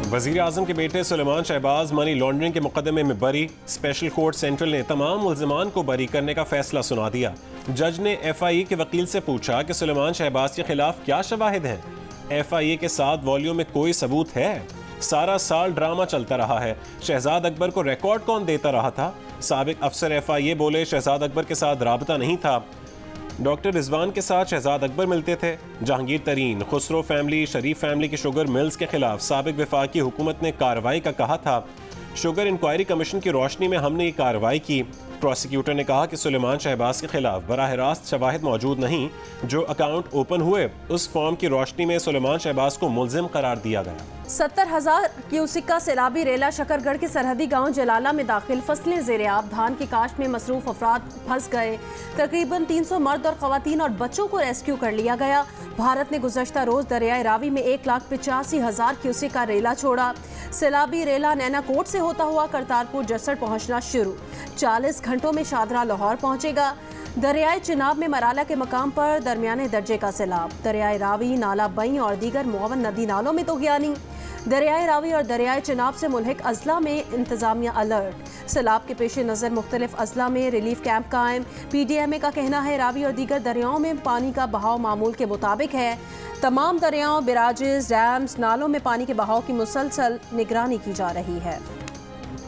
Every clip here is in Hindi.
वज़ीर आज़म के बेटे सुलेमान शहबाज मनी लॉन्ड्रिंग के मुकदमे में बरी। स्पेशल कोर्ट सेंट्रल ने तमाम मुल्ज़िमान को बरी करने का फैसला सुना दिया। जज ने FIA के वकील से पूछा कि सुलेमान शहबाज के खिलाफ क्या शवाहिद हैं। FIA के साथ वॉल्यूम में कोई सबूत है? सारा साल ड्रामा चलता रहा है। शहजाद अकबर को रिकॉर्ड कौन देता रहा था? साबिक अफसर FIA बोले शहजाद अकबर के साथ राबता नहीं था। डॉक्टर रिजवान के साथ शहजाद अकबर मिलते थे। जहांगीर तरीन, खुसरो फैमिली, शरीफ फैमिली की शुगर मिल्स के खिलाफ साबिक वफाकी हुकूमत ने कार्रवाई का कहा था। शुगर इंक्वायरी कमीशन की रोशनी में हमने ये कार्रवाई की। प्रोसिक्यूटर ने कहा कि सुलेमान शहबाज के खिलाफ बराह रास्त शवाहिद मौजूद नहीं। जो अकाउंट ओपन हुए उस फॉर्म की रोशनी में सुलेमान शहबाज को मुल्जिम करार दिया गया। 70,000 क्यूसिक का सैलाबी रेला शकरगढ़ के सरहदी गांव जलाला में दाखिल। फसलें ज़ेर-ए-आब, धान की काश्त में मसरूफ अफराद फंस गए। तकरीबन 300 मर्द और ख़वातीन और बच्चों को रेस्क्यू कर लिया गया। भारत ने गुज़श्ता रोज़ दरियाए रावी में 1,85,000 क्यूसिक का रेला छोड़ा। सैलाबी रेला नैनाकोट से होता हुआ करतारपुर जसर पहुंचना शुरू। 40 घंटों में शादरा लाहौर पहुंचेगा। दरियाए चिनाब में मराला के मकाम पर दरमियाने दर्जे का सैलाब। दरियाए रावी, नाला बई और दीगर मुआवन नदी नालों में तोगयानी। दरियाए रावी और दरियाए चिनाब से मुल्हिक अजला में इंतजामिया अलर्ट। सैलाब के पेश नज़र मुख्तलिफ अजला में रिलीफ कैंप कायम। PDMA का कहना है रावी और दीगर दरियाओं में पानी का बहाव मामूल के मुताबिक है। तमाम दरियाओं, बिराजेस, डैम्स, नालों में पानी के बहाव की मुसलसल निगरानी की जा रही है।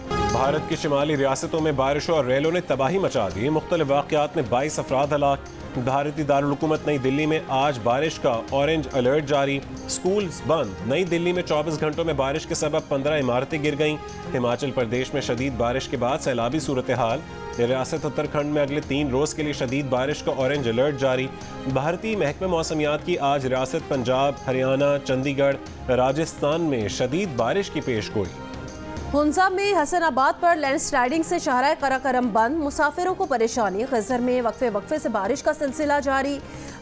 भारत की शिमाली रियासतों में बारिशों और रेलों ने तबाही मचा दी। मुख्तलिफ वाक़यात में 22 अफराद हलाक। भारतीय दारुल हुकूमत नई दिल्ली में आज बारिश का ऑरेंज अलर्ट जारी। स्कूल्स बंद। नई दिल्ली में 24 घंटों में बारिश के सबब 15 इमारतें गिर गईं। हिमाचल प्रदेश में शदीद बारिश के बाद सैलाबी सूरत हाल। रियासत उत्तराखंड में अगले 3 रोज़ के लिए शदीद बारिश का ऑरेंज अलर्ट जारी। भारतीय महकमे मौसमियात की आज रियासत पंजाब, हरियाणा, चंडीगढ़, राजस्थान में शदीद बारिश की पेशगोई। हुंजा में हसनाबाद पर लैंडस्लाइडिंग से शाहराह कराकरम बंद। मुसाफिरों को परेशानी। गजर में वक्फे से बारिश का सिलसिला जारी।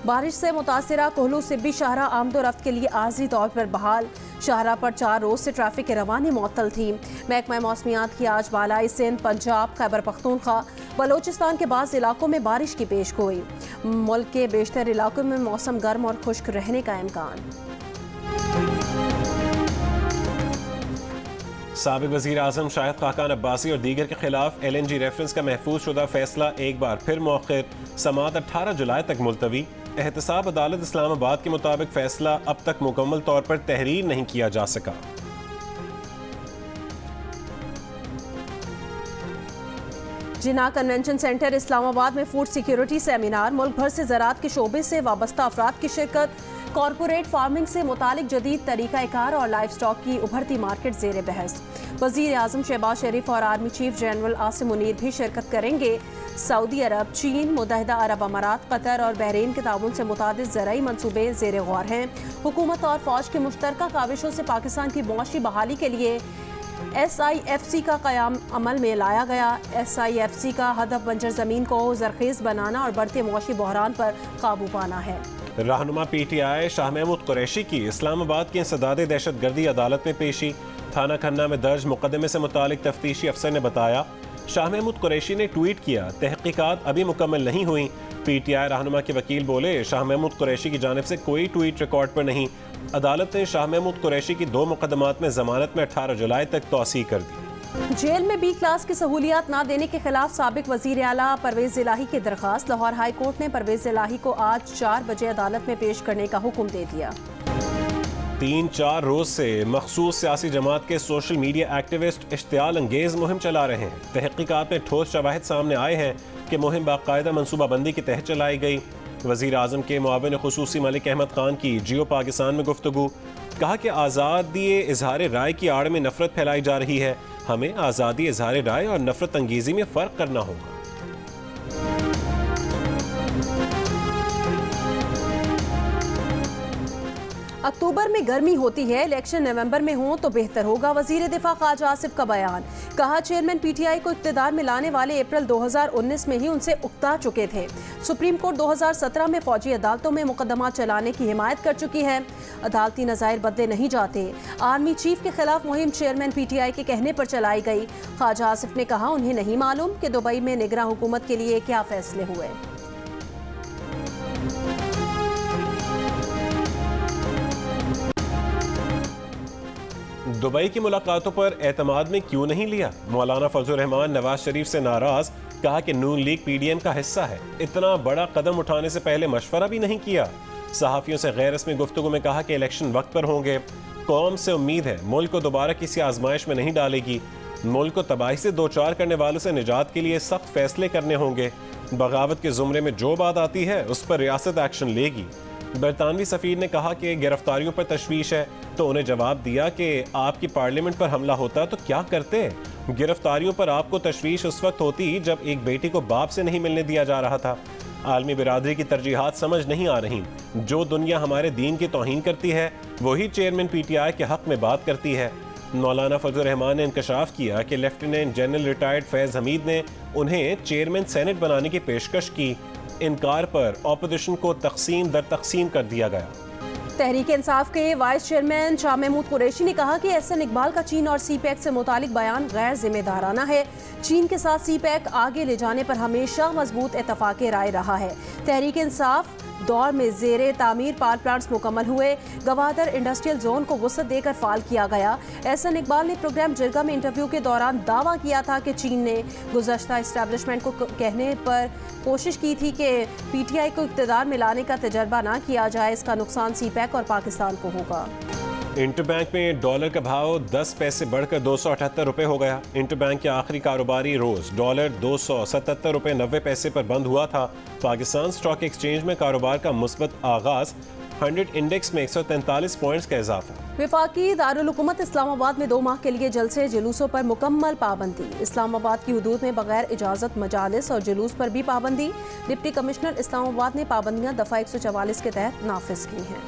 बारिश से मुतासिरा कोहलू सिब्बी शाहरा आमदोरफ्त के लिए आर्जी तौर पर बहाल। शाहरा पर 4 रोज से ट्रैफिक की रवानी मुअत्तल थी। महकमा मौसमियात की आज बालाई सिंध, पंजाब, खैबर पख्तूनख्वा, बलोचिस्तान के बाद इलाकों में बारिश की पेशगोई। मुल्क के बेशतर इलाकों में मौसम गर्म और खुश्क रहने का इम्कान। साबिक वज़ीर आज़म शाहिद खाकान अब्बासी और दीगर के खिलाफ LNG रेफरेंस का महफूज शुदा फैसला एक बार फिर मौखिर। समाअत 18 जुलाई तक मुलतवी। एहतसाब अदालत इस्लामाबाद के मुताबिक फैसला अब तक मुकम्मल तौर पर तहरीर नहीं किया जा सका। जिना कन्वेंशन सेंटर इस्लामाबाद में फूड सिक्योरिटी सेमिनार। मुल्क भर से ज़राअत के शोबे से वाबस्ता अफराद की शिरकत। कॉरपोरेट फार्मिंग से मुतालिक जदीद तरीक़ाकार और लाइफ स्टॉक की उभरती मार्केट ज़ेर बहस। वज़ीर आज़म शहबाज शरीफ और army chief general Asim Munir भी शिरकत करेंगे। सऊदी अरब, चीन, मुत्तहिदा अरब अमारात, कतर और बहरीन के ताउन से मुतादिद ज़राई मनसूबे ज़ेर गौर हैं। हुकूमत और फ़ौज की मुश्तरका काविशों से पाकिस्तान की मुआशी बहाली के लिए SIFC का क़याम अमल में लाया गया। SIFC का हदफ बंजर ज़मीन को ज़रख़ेज़ बनाना और बढ़ते मुआशी बहरान पर काबू पाना है। रहनुमा PTI शाह महमूद कुरैशी की इस्लामाबाद की इंसदाद दहशत गर्दी अदालत में पेशी। थाना खन्ना में दर्ज मुकदमे से मुतालिक तफ्तीशी अफसर ने बताया। शाह महमूद कुरैशी ने ट्वीट किया, तहकीकात अभी मुकम्मल नहीं हुई। PTI रहनुमा के वकील बोले शाह महमूद कुरैशी की जानिब से कोई ट्वीट रिकॉर्ड पर नहीं। अदालत ने शाह महमूद कुरैशी की 2 मुकदमात में जमानत में 18 जुलाई तक तौसीह कर दी। जेल में B क्लास की सहूलियात न देने के खिलाफ साबिक वजीर आला परवेज इलाही की दरखास्त। लाहौर हाई कोर्ट ने परवेज इलाही को आज 4 बजे अदालत में पेश करने का हुक्म दे दिया। 3-4 रोज से मखसूस सियासी जमात के सोशल मीडिया एक्टिविस्ट इश्तियाल अंगेज मुहिम चला रहे हैं। तहकीकात में ठोस शवाहिद सामने आए हैं कि मुहिम बाकायदा मनसूबाबंदी के तहत चलाई गई। वज़ीर आज़म के मुआविन खुसूसी मलिक अहमद खान की जियो पाकिस्तान में गुफ्तगू। कहा कि आज़ादी इजहार राय की आड़ में नफरत फैलाई जा रही है। हमें आज़ादी इजहार राय और नफरत अंगेजी में फ़र्क करना होगा। अक्टूबर में गर्मी होती है, इलेक्शन नवंबर में हो तो बेहतर होगा। वजीर दिफा ख्वाजा आसिफ का बयान। कहा चेयरमैन PTI को इक़्तिदार में लाने वाले अप्रैल 2019 में ही उनसे उकता चुके थे। सुप्रीम कोर्ट 2017 में फौजी अदालतों में मुकदमा चलाने की हिमायत कर चुकी है। अदालती नज़ायर बदले नहीं जाते। आर्मी चीफ के खिलाफ मुहिम चेयरमैन PTI के कहने पर चलाई गई। ख्वाजा आसिफ ने कहा उन्हें नहीं मालूम कि दुबई में निगरान हुकूमत के लिए क्या फैसले हुए। दुबई की मुलाकातों पर एतमाद में क्यों नहीं लिया? मौलाना फजलुर रहमान नवाज शरीफ से नाराज, कहा कि नून लीग पीडीएम का हिस्सा है, इतना बड़ा कदम उठाने से पहले मशवरा भी नहीं किया। सहाफियों से गैर रस्मी गुफ्तगू में कहा कि इलेक्शन वक्त पर होंगे। कौम से उम्मीद है मुल्क को दोबारा किसी आजमाइश में नहीं डालेगी। मुल्क को तबाही से दो चार करने वालों से निजात के लिए सख्त फैसले करने होंगे। बगावत के जुमरे में जो बात आती है उस पर रियासत एक्शन लेगी। बरतानवी सफीर ने कहा कि गिरफ्तारियों पर तशवीश है, तो उन्हें जवाब दिया कि आपकी पार्लियामेंट पर हमला होता तो क्या करते? गिरफ्तारियों पर आपको तशवीश उस वक्त होती जब एक बेटी को बाप से नहीं मिलने दिया जा रहा था। आलमी बिरादरी की तरजीहात समझ नहीं आ रही। जो दुनिया हमारे दीन की तौहीन करती है वही चेयरमैन पीटीआई के हक में बात करती है। मौलाना फजलुर रहमान ने इंकशाफ किया कि lieutenant general retired Faiz Hamid ने उन्हें चेयरमैन सेनेट बनाने की पेशकश की। इनकार पर ऑपोजिशन को तकसीम दर तकसीम कर दिया गया। तहरीक इंसाफ के वाइस चेयरमैन शाह महमूद कुरैशी ने कहा कि एहसन इकबाल का चीन और सी पैक से मुतालिक बयान गैर जिम्मेदाराना है। चीन के साथ सी पैक आगे ले जाने पर हमेशा मजबूत इत्तफाक राय रहा है। तहरीक इंसाफ दौर में जेरे तामीर पावर प्लांट्स मुकम्मल हुए। गवादर इंडस्ट्रियल जोन को वसअत देकर फाल किया गया। एहसन इकबाल ने प्रोग्राम जिरगा में इंटरव्यू के दौरान दावा किया था कि चीन ने गुज़श्ता इस्टेब्लिशमेंट को कहने पर कोशिश की थी कि पीटीआई को इक़्तिदार में लाने का तजर्बा ना किया जाए। इसका नुकसान सी पैक और पाकिस्तान को होगा। इंटरबैंक में डॉलर का भाव 10 पैसे बढ़कर 278 रुपए हो गया। इंटरबैंक के आखिरी कारोबारी रोज डॉलर 277 रुपए 90 पैसे पर बंद हुआ था। पाकिस्तान स्टॉक एक्सचेंज में कारोबार का मुस्बत आगाज, 100 इंडेक्स में 143 पॉइंट्स का इजाफा। वफाकी दारुल हुकूमत इस्लामाबाद में 2 माह के लिए जलसे जुलूसों पर मुकम्मल पाबंदी। इस्लामाबाद की हुदूद में बगैर इजाज़त मजालिस और जुलूस पर भी पाबंदी। डिप्टी कमिश्नर इस्लामाबाद ने पाबंदियां दफ़ा 144 के तहत नाफिज की हैं।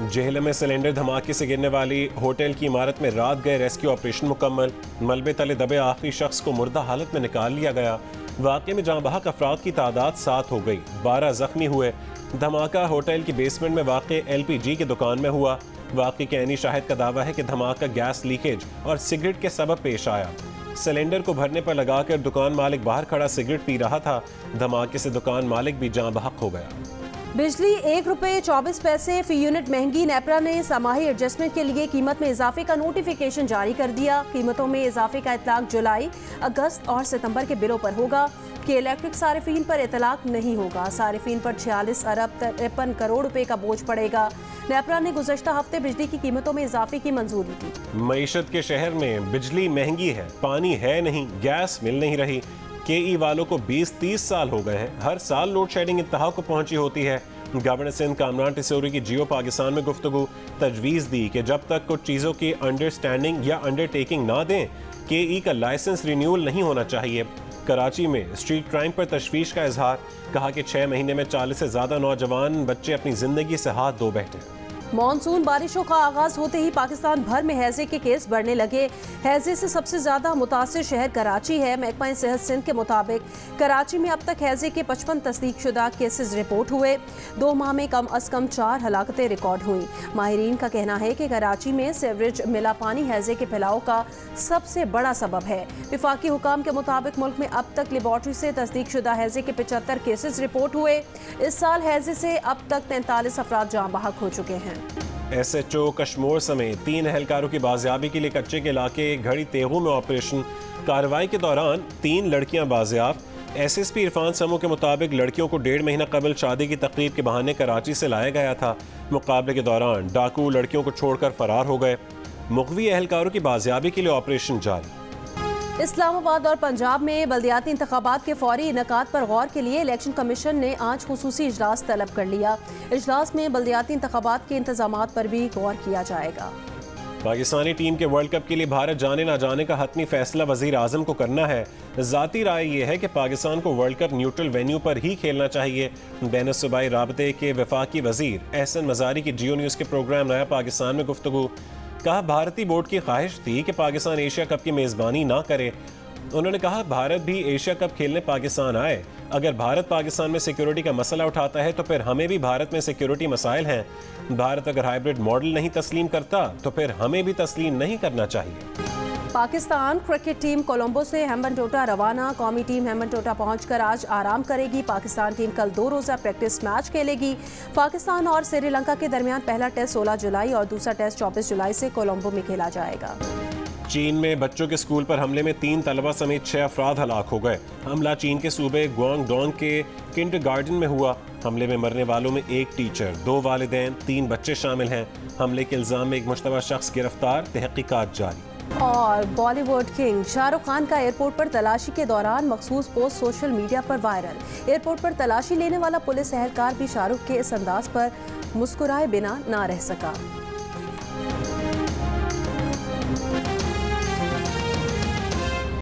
जेहलम में सिलेंडर धमाके से गिरने वाली होटल की इमारत में रात गए रेस्क्यू ऑपरेशन मुकम्मल। मलबे तले दबे आखिरी शख्स को मुर्दा हालत में निकाल लिया गया। वाक़े में जहां बहक अफराद की तादाद 7 हो गई, 12 जख्मी हुए। धमाका होटल की बेसमेंट में वाक़े LPG की दुकान में हुआ। वाक़े के ऐनी शाहिद का दावा है कि धमाका गैस लीकेज और सिगरेट के सबब पेश आया। सिलेंडर को भरने पर लगाकर दुकान मालिक बाहर खड़ा सिगरेट पी रहा था। धमाके से दुकान मालिक भी जाँ बहक हो गया। बिजली ₹1.24 फी यूनिट महंगी। नेपरा ने समाही एडजस्टमेंट के लिए कीमत में इजाफे का नोटिफिकेशन जारी कर दिया। कीमतों में इजाफे का इतलाक जुलाई, अगस्त और सितंबर के बिलों पर होगा कि इलेक्ट्रिक सारिफीन पर इतलाक नहीं होगा। सारिफीन पर 46 अरब 53 करोड़ रुपए का बोझ पड़ेगा। नेपरा ने गुज़श्ता हफ्ते बिजली की कीमतों में इजाफे की मंजूरी दी। मईशत के शहर में बिजली महंगी है, पानी है नहीं, गैस मिल नहीं रही। KE वालों को 20-30 साल हो गए हैं। हर साल लोड शेडिंग इंतहा को पहुंची होती है। गवर्नर सिंध कामरान टिसौरी की जियो पाकिस्तान में गुफ्तगू, तजवीज़ दी कि जब तक कुछ चीज़ों की अंडरस्टैंडिंग या अंडरटेकिंग ना दें, KE का लाइसेंस रिन्यूअल नहीं होना चाहिए। कराची में स्ट्रीट क्राइम पर तशवीश का इजहार, कहा कि 6 महीने में 40 से ज़्यादा नौजवान बच्चे अपनी ज़िंदगी से हाथ धो बैठे। मॉनसून बारिशों का आगाज होते ही पाकिस्तान भर में हैजे के केस बढ़ने लगे। हैजे से सबसे ज्यादा मुतासिर शहर कराची है। महकमा सेहत सिंध के मुताबिक कराची में अब तक हैजे के 55 तस्दीक शुदा केसेस रिपोर्ट हुए। 2 माह में कम अज कम 4 हलाकतें रिकॉर्ड हुई। माहिरीन का कहना है कि कराची में सीवरेज मिला पानी हैजे के फैलाव का सबसे बड़ा सबब है। विफाकी हुकाम के मुताबिक मुल्क में अब तक लेबॉर्ट्री से तस्दीक शुदा हैजे के 75 केसेस रिपोर्ट हुए। इस साल हैजे से अब तक 43 अफराद जाँ बहक हो चुके हैं। SHO कश्मोर समेत 3 अहलकारों की बाजियाबी के लिए कच्चे के इलाके घड़ी तेगू में ऑपरेशन। कार्रवाई के दौरान 3 लड़कियां बाजियाब। SSP इरफान समू के मुताबिक लड़कियों को 1.5 महीना कबल शादी की तकरीब के बहाने कराची से लाया गया था। मुकाबले के दौरान डाकू लड़कियों को छोड़कर फरार हो गए। मुगवी अहलकारों की बाजियाबी के लिए ऑपरेशन जारी। इस्लामाबाद और पंजाब में बल्दियाती इंतखाबात के फौरी इनेकाद पर गौर के लिए इलेक्शन कमीशन ने आज खुसूसी इजलास तलब कर लिया। इजलास में बल्दियाती इंतखाबात के इंतजामात पर भी गौर किया जाएगा। पाकिस्तानी टीम के वर्ल्ड कप के लिए भारत जाने ना जाने का हतमी फैसला वजीर आजम को करना है। ज़ाती राय ये है कि पाकिस्तान को वर्ल्ड कप न्यूट्रल वेन्यू पर ही खेलना चाहिए। बैन सूबाई राबते के वफाकी वजीर एहसन मजारी की जियो न्यूज़ के प्रोग्राम नया पाकिस्तान में गुफ्तगू, कहा भारतीय बोर्ड की ख्वाहिश थी कि पाकिस्तान एशिया कप की मेज़बानी ना करे। उन्होंने कहा भारत भी एशिया कप खेलने पाकिस्तान आए। अगर भारत पाकिस्तान में सिक्योरिटी का मसला उठाता है तो फिर हमें भी भारत में सिक्योरिटी मसाइल हैं। भारत अगर हाइब्रिड मॉडल नहीं तस्लीम करता तो फिर हमें भी तस्लीम नहीं करना चाहिए। पाकिस्तान क्रिकेट टीम कोलंबो से हेम्बनटोटा रवाना। कौमी टीम हेम्बनटोटा पहुंचकर आज आराम करेगी। पाकिस्तान टीम कल 2 रोज़ा प्रैक्टिस मैच खेलेगी। पाकिस्तान और श्रीलंका के दरमियान पहला टेस्ट 16 जुलाई और दूसरा टेस्ट 24 जुलाई से कोलंबो में खेला जाएगा। चीन में बच्चों के स्कूल पर हमले में 3 तलबा समेत 6 अफराद हलाक हो गए। हमला चीन के सूबे ग्वांगडोंग के किंडरगार्टन में हुआ। हमले में मरने वालों में 1 टीचर, 2 वालिदैन, 3 बच्चे शामिल हैं। हमले के इल्जाम में एक मुश्तबा शख्स गिरफ्तार, तहकीकात जारी। और बॉलीवुड किंग शाहरुख खान का एयरपोर्ट पर तलाशी के दौरान मखसूस पोस्ट सोशल मीडिया पर वायरल। एयरपोर्ट पर तलाशी लेने वाला पुलिस एहलकार भी शाहरुख के इस अंदाज पर मुस्कुराए बिना ना रह सका।